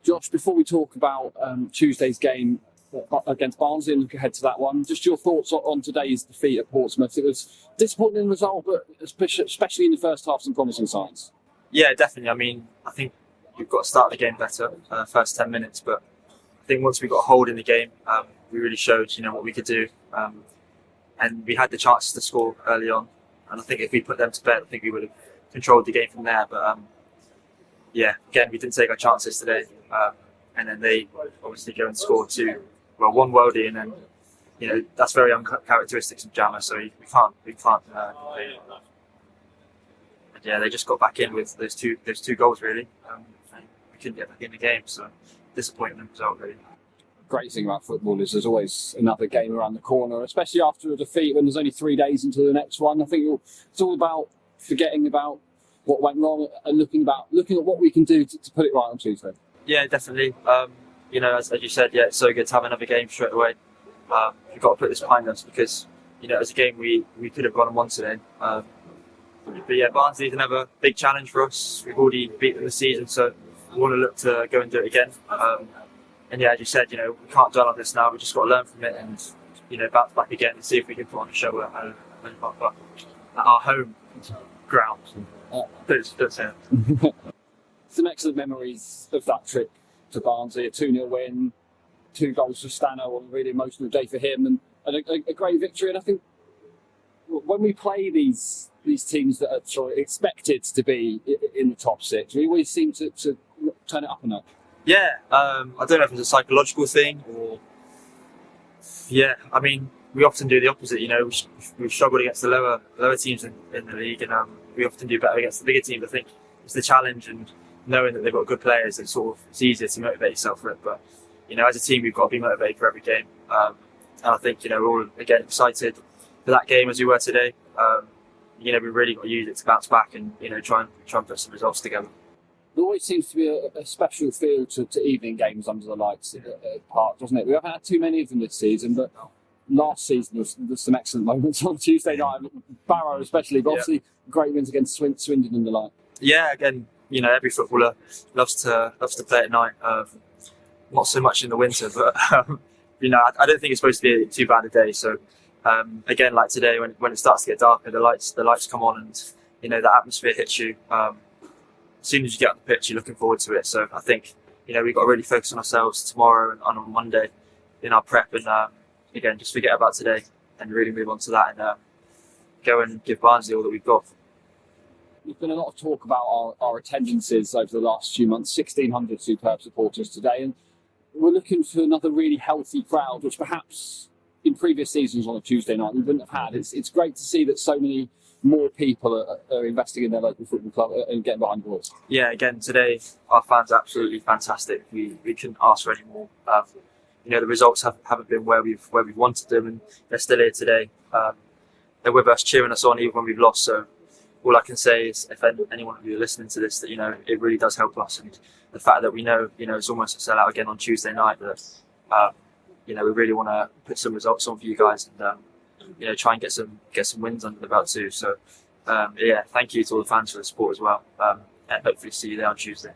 Josh, before we talk about Tuesday's game against Barnsley and look ahead to that one, just your thoughts on today's defeat at Portsmouth. It was a disappointing result, but especially in the first half, some promising signs. Yeah, definitely. I mean, I think we've got to start the game better, first 10 minutes, but I think once we got a hold in the game, we really showed, what we could do. And we had the chances to score early on. And I think if we put them to bed, I think we would have controlled the game from there. But again, we didn't take our chances today. And then they obviously go and score one worldie, and then that's very uncharacteristic of Jammer. So we can't. And they just got back in with those two goals really. And we couldn't get back in the game. So disappointing result really. Great thing about football is there's always another game around the corner, especially after a defeat when there's only 3 days into the next one. I think it's all about forgetting about what went wrong and looking at what we can do to put it right on Tuesday. Yeah, definitely. As you said, it's so good to have another game straight away. We've got to put this behind us because, as a game we could have gone and won today. But Barnsley's another big challenge for us. We've already beaten them this season, so we want to look to go and do it again. As you said, we can't dwell on this now. We've just got to learn from it and, bounce back again and see if we can put on a show at our home ground. Don't say it. Some excellent memories of that trip to Barnsley, a 2-0 win, 2 goals for Stano on a really emotional day for him, and a great victory. And I think when we play these teams that are expected to be in the top 6, we always seem to turn it up a notch. Yeah, I don't know if it's a psychological thing or... Yeah, I mean, we often do the opposite. We've struggled against the lower teams in the league, and we often do better against the bigger teams. I think it's the challenge and knowing that they've got good players. It's easier to motivate yourself for it. But as a team, we've got to be motivated for every game. And I think we're all again excited for that game as we were today. We've really got to use it to bounce back and try and put some results together. There always seems to be a special feel to evening games under the lights at Park, doesn't it? We haven't had too many of them this season, but last season there's some excellent moments on Tuesday night, Barrow especially, but obviously great wins against Swindon and the like. Yeah, again, every footballer loves to play at night. Not so much in the winter, but I don't think it's supposed to be too bad a day. So again, like today, when it starts to get darker, the lights come on, and the atmosphere hits you. As soon as you get on the pitch, you're looking forward to it. So I think we've got to really focus on ourselves tomorrow and on Monday in our prep, and again, just forget about today and really move on to that and go and give Barnsley all that we've got. There's been a lot of talk about our attendances over the last few months. 1,600 superb supporters today, and we're looking for another really healthy crowd, which perhaps in previous seasons on a Tuesday night we wouldn't have had. It's great to see that so many more people are investing in their local football club and getting behind the balls. Yeah, again, today our fans are absolutely fantastic. We couldn't ask for any more. The results haven't been where we've wanted them, and they're still here today. They're with us, cheering us on even when we've lost. So all I can say is, if anyone of you are listening to this, that it really does help us, and the fact that we know it's almost a sellout again on Tuesday night. That we really want to put some results on for you guys, and try and get some wins under the belt too. So thank you to all the fans for the support as well, and hopefully see you there on Tuesday.